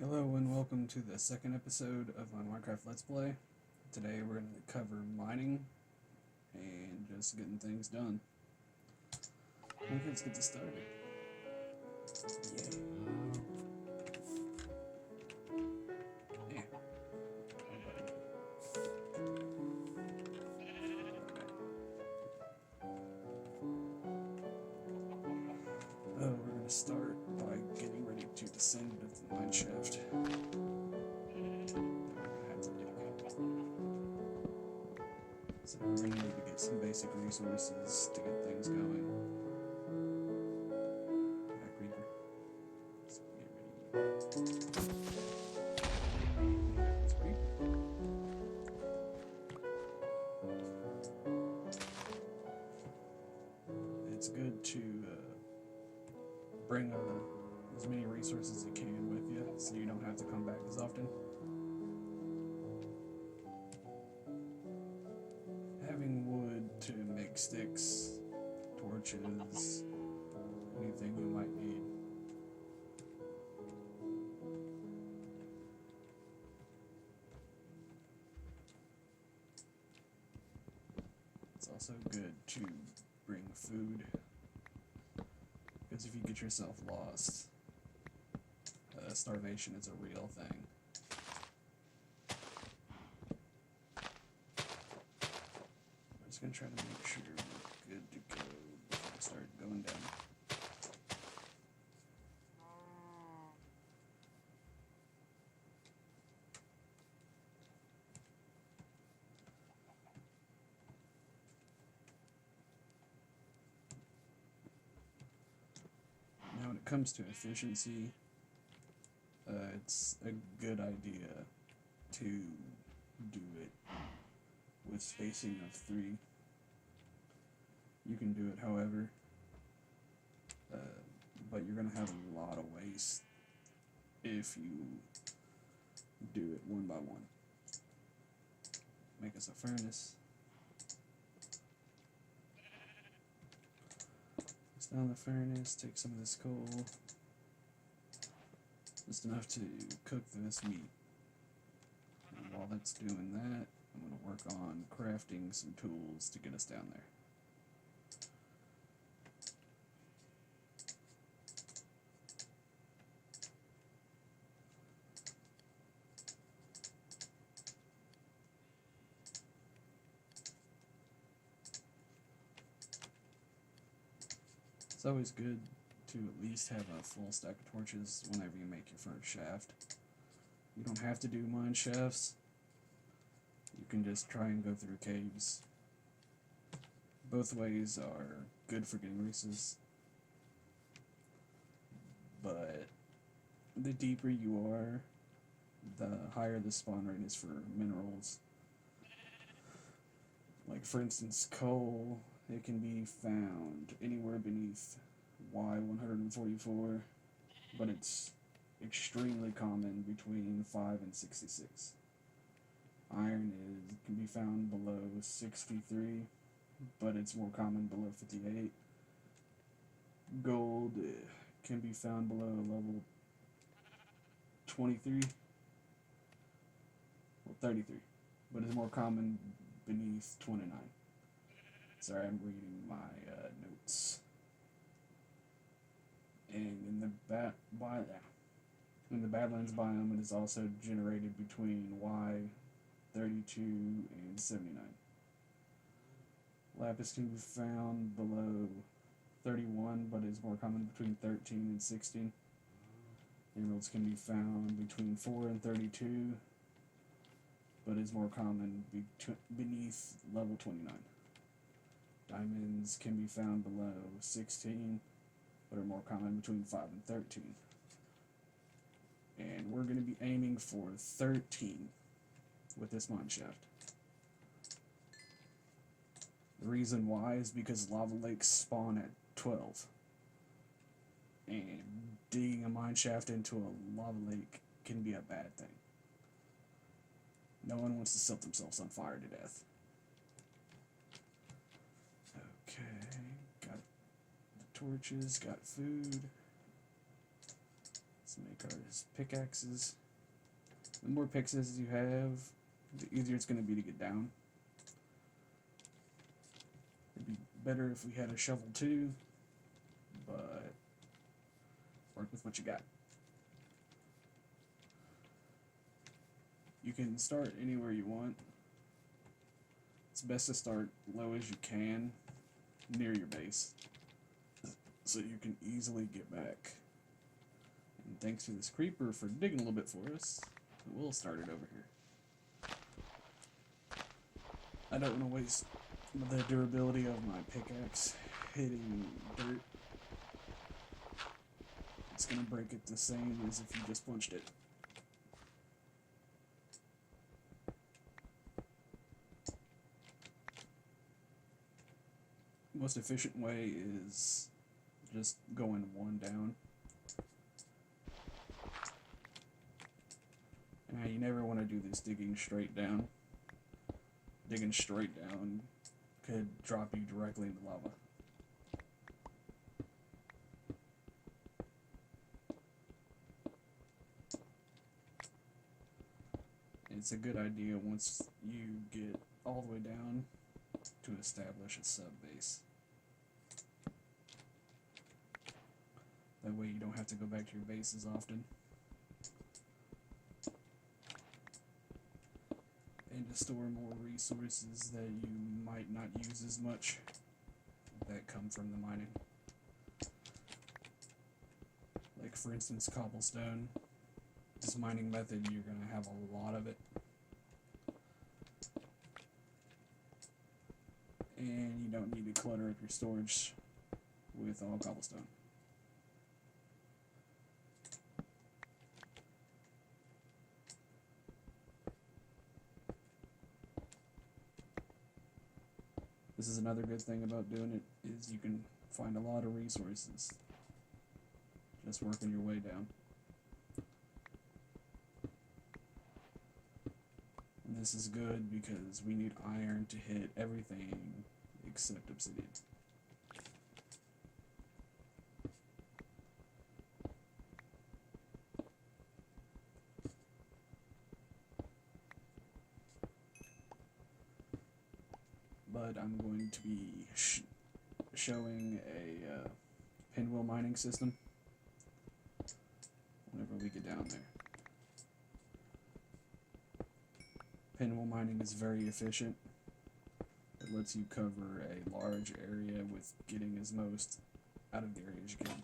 Hello and welcome to the second episode of my Minecraft Let's Play. Today we're going to cover mining and just getting things done. Okay, let's get this started. Yeah. We're going to start by getting ready to descend into the mine shaft. So we're going to need to get some basic resources to get things going. Creeper. Let's get ready. That's great. It's good to bring as many resources as you can with you so you don't have to come back as often. Having wood to make sticks, torches, anything you might need. It's also good to bring food, because if you get yourself lost, starvation is a real thing. I'm just going to try to make sure we're good to go before I start going down. Now when it comes to efficiency, it's a good idea to do it with spacing of 3. You can do it however, but you're going to have a lot of waste if you do it one by one. Make us a furnace. Place down the furnace, take some of this coal. Just enough to cook this meat. And while that's doing that, I'm going to work on crafting some tools to get us down there. It's always good to at least have a full stack of torches whenever you make your first shaft. You don't have to do mine shafts. You can just try and go through caves. Both ways are good for getting resources, but the deeper you are, the higher the spawn rate is for minerals. Like for instance, coal, it can be found anywhere beneath Y144, but it's extremely common between 5 and 66. Iron can be found below 63, but it's more common below 58. Gold can be found below level 23, well 33, but it's more common beneath 29. Sorry, I'm reading my notes. And in the Badlands biome, it is also generated between Y32 and 79. Lapis can be found below 31, but is more common between 13 and 16. Emeralds can be found between 4 and 32, but is more common beneath level 29. Diamonds can be found below 16, but are more common between 5 and 13. And we're going to be aiming for 13 with this mine shaft. The reason why is because lava lakes spawn at 12. And digging a mine shaft into a lava lake can be a bad thing. No one wants to set themselves on fire to death. Okay, got the torches, got food. Let's make our pickaxes. The more pickaxes you have, the easier it's going to be to get down. It'd be better if we had a shovel too, but work with what you got. You can start anywhere you want. It's best to start low as you can near your base so you can easily get back. And thanks to this creeper for digging a little bit for us, we'll start it over here. I don't want to waste the durability of my pickaxe hitting dirt. It's going to break it the same as if you just punched it. Most efficient way is just going one down. Now you never want to do this digging straight down. Digging straight down could drop you directly into lava. It's a good idea once you get all the way down to establish a sub base. That way you don't have to go back to your base as often. And to store more resources that you might not use as much that come from the mining. Like for instance cobblestone. This mining method, you're going to have a lot of it. And you don't need to clutter up your storage with all cobblestone. This is another good thing about doing it, is you can find a lot of resources just working your way down. And this is good because we need iron to hit everything except obsidian. But I'm going to be showing a pinwheel mining system whenever we get down there. Pinwheel mining is very efficient. It lets you cover a large area with getting as most out of the area as you can.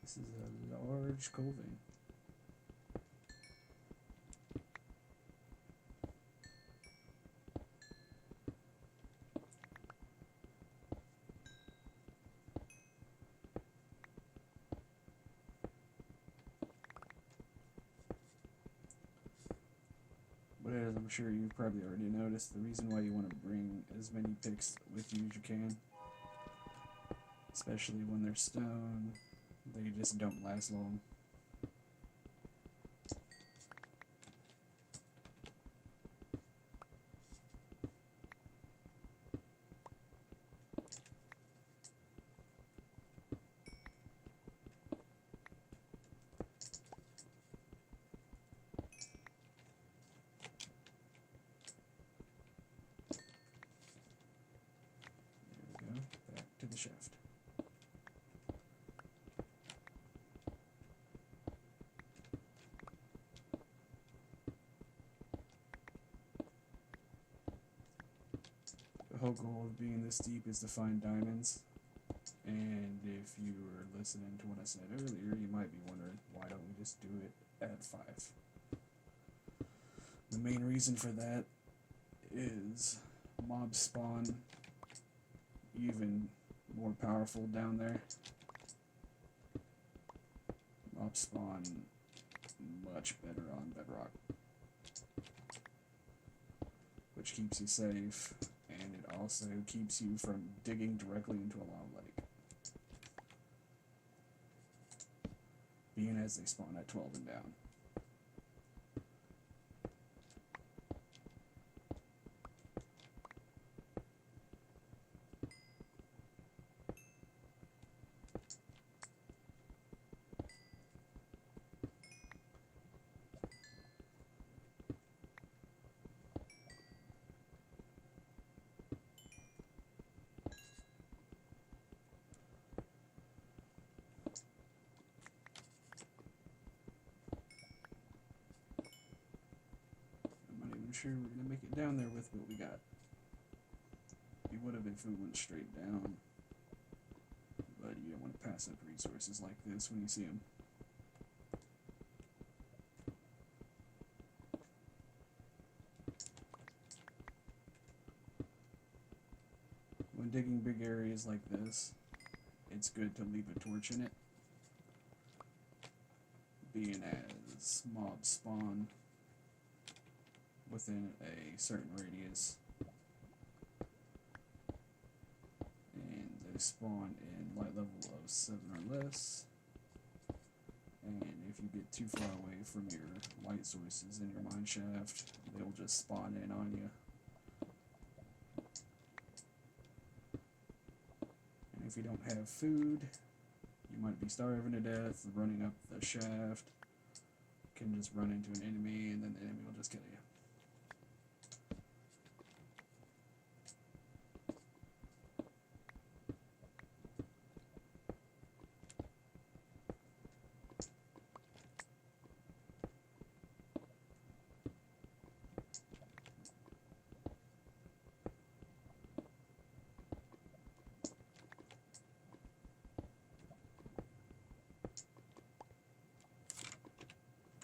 This is a large coal vein. But as I'm sure you've probably already noticed, the reason why you want to bring as many picks with you as you can, especially when they're stone, they just don't last long. There we go, back to the shaft. The whole goal of being this deep is to find diamonds, and if you were listening to what I said earlier, you might be wondering, why don't we just do it at 5? The main reason for that is mobs spawn even more powerful down there, mobs spawn much better on bedrock, which keeps you safe, and it also keeps you from digging directly into a lava lake, being as they spawn at 12 and down. Sure we're gonna make it down there with what we got. It would have if we went straight down, but you don't want to pass up resources like this when you see them. When digging big areas like this, it's good to leave a torch in it, being as mobs spawn within a certain radius, and they spawn in light level of 7 or less, and if you get too far away from your light sources in your mine shaft, they'll just spawn in on you. And if you don't have food, you might be starving to death. Running up the shaft can just run into an enemy, and then the enemy will just kill you.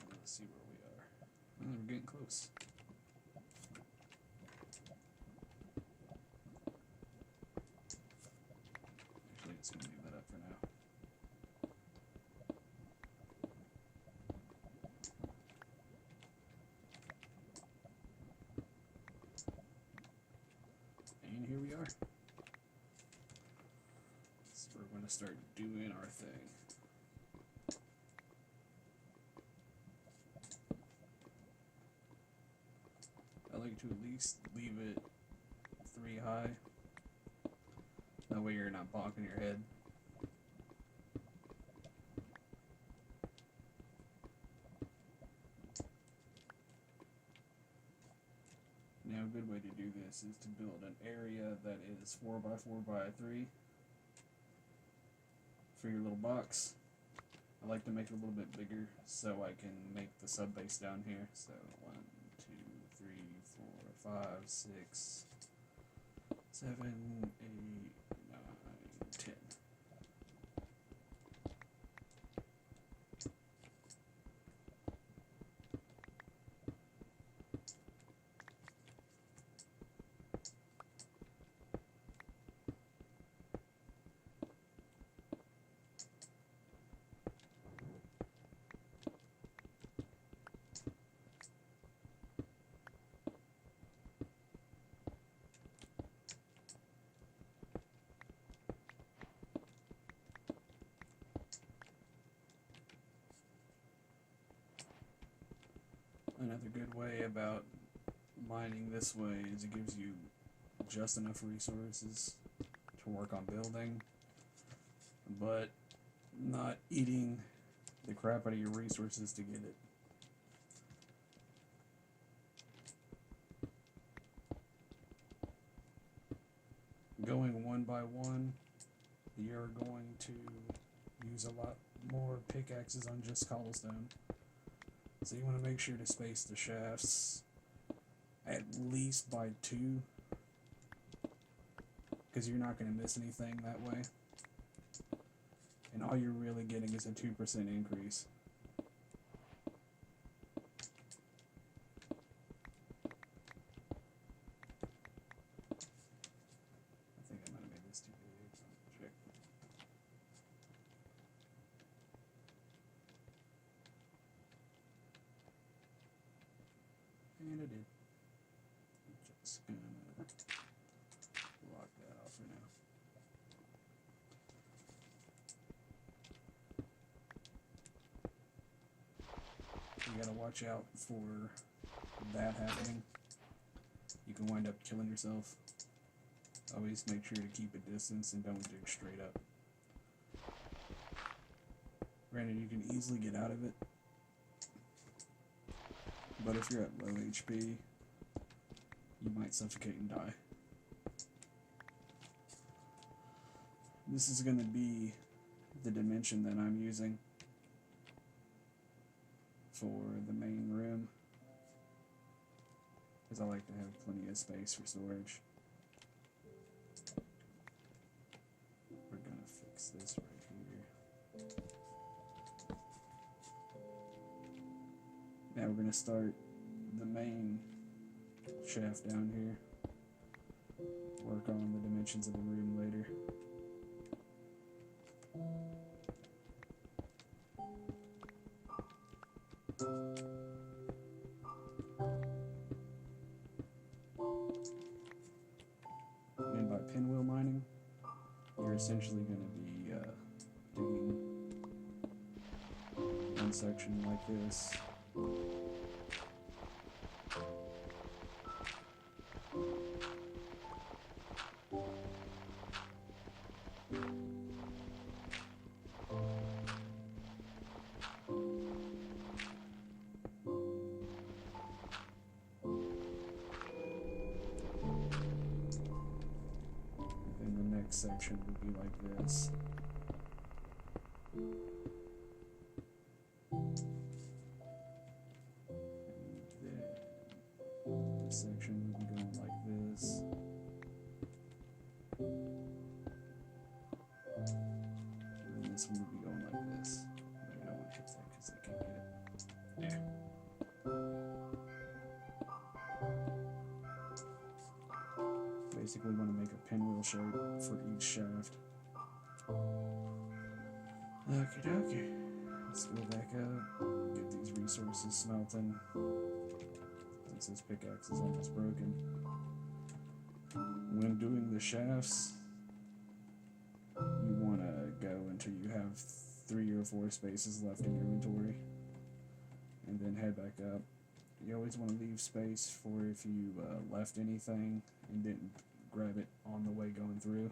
Let's see where we are. Well, we're getting close. Actually, it's gonna leave that up for now. And here we are. So we're gonna start doing our thing. I like to at least leave it 3 high. That way you're not bonking your head. Now a good way to do this is to build an area that is 4x4x3 for your little box. I like to make it a little bit bigger so I can make the sub base down here. So 1, 2, 3, 4, 5, 6, 7, 8, 9, 10. Another good way about mining this way is it gives you just enough resources to work on building, but not eating the crap out of your resources to get it. Going one by one, you're going to use a lot more pickaxes on just cobblestone. So you want to make sure to space the shafts at least by 2, because you're not going to miss anything that way. And all you're really getting is a 2% increase. I think I might have made this too big. Check. You gotta watch out for that happening. You can wind up killing yourself. Always make sure to keep a distance and don't dig straight up. Granted, you can easily get out of it, but if you're at low HP, you might suffocate and die. This is going to be the dimension that I'm using for the main room, because I like to have plenty of space for storage. We're going to fix this right here. Now we're going to start the main shaft down here. Work on the dimensions of the room later. And by pinwheel mining, you're essentially going to be digging one section like this. Section would be like this. And then this section would be going like this. And then this one would be going like this. Maybe I don't want to hit that because I can't get it. Yeah. Basically want to make a pinwheel shape for each shaft. Okie dokie. Let's go back up, get these resources smelting, since this pickaxe is almost broken. When doing the shafts, you want to go until you have 3 or 4 spaces left in your inventory, and then head back up. You always want to leave space for if you left anything and didn't grab it on the way going through.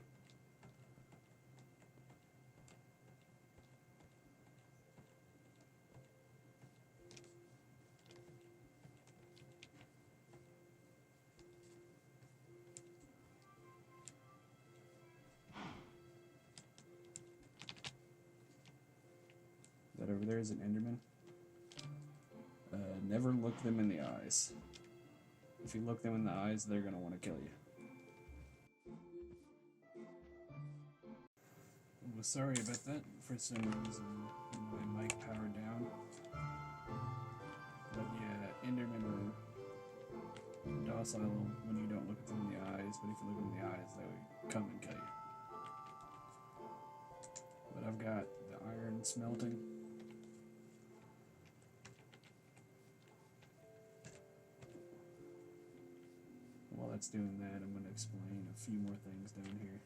That over there is an Enderman. Never look them in the eyes. If you look them in the eyes, they're going to want to kill you. Well, sorry about that. For some reason, my mic powered down. But yeah, Endermen are docile when you don't look at them in the eyes, but if you look them in the eyes, they would come and kill you. But I've got the iron smelting. While that's doing that, I'm going to explain a few more things down here.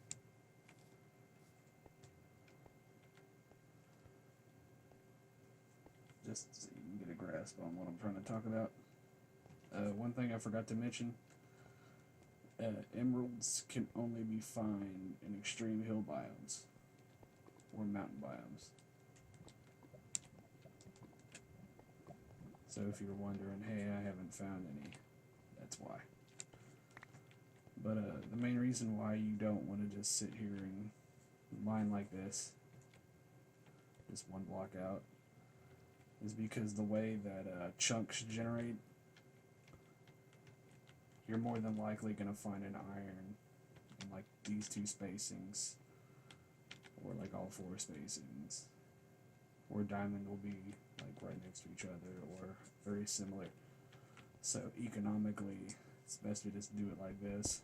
Just so you can get a grasp on what I'm trying to talk about. One thing I forgot to mention, emeralds can only be found in extreme hill biomes or mountain biomes. So if you're wondering, hey, I haven't found any, that's why. But the main reason why you don't want to just sit here and mine like this, just one block out, is because the way that chunks generate, you're more than likely going to find an iron in like these 2 spacings, or like all 4 spacings, or diamond will be like right next to each other, or very similar. So economically, it's best to just do it like this.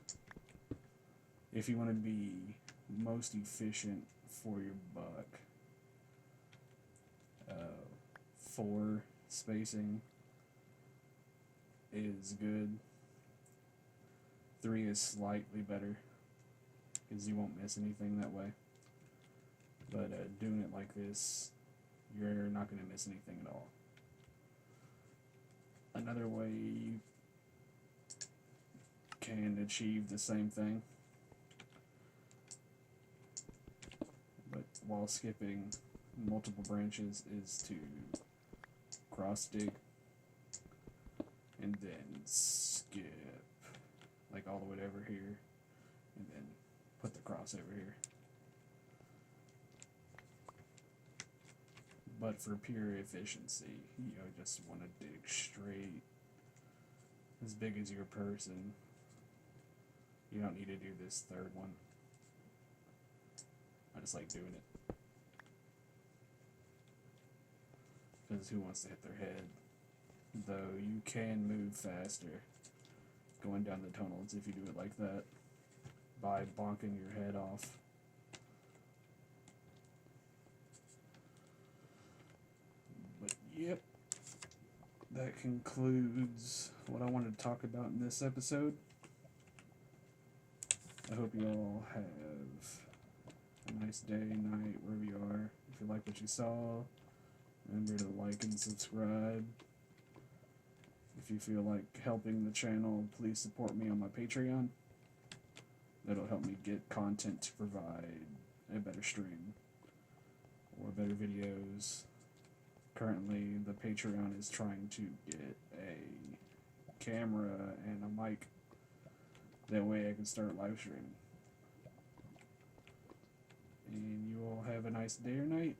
If you want to be most efficient for your buck, 4 spacing is good. 3 is slightly better, because you won't miss anything that way. But doing it like this, you're not going to miss anything at all. Another way you can achieve the same thing, but while skipping multiple branches, is to cross dig and then skip like all the way over here and then put the cross over here. But for pure efficiency, just want to dig straight as big as your person. You don't need to do this third one. I just like doing it. Because who wants to hit their head? Though you can move faster going down the tunnels if you do it like that, by bonking your head off. But yep, that concludes what I wanted to talk about in this episode. I hope you all have a nice day, night, wherever you are. If you like what you saw, remember to like and subscribe. If you feel like helping the channel, please support me on my Patreon. That'll help me get content to provide a better stream or better videos. Currently, the Patreon is trying to get a camera and a mic. That way I can start live streaming. And you all have a nice day or night.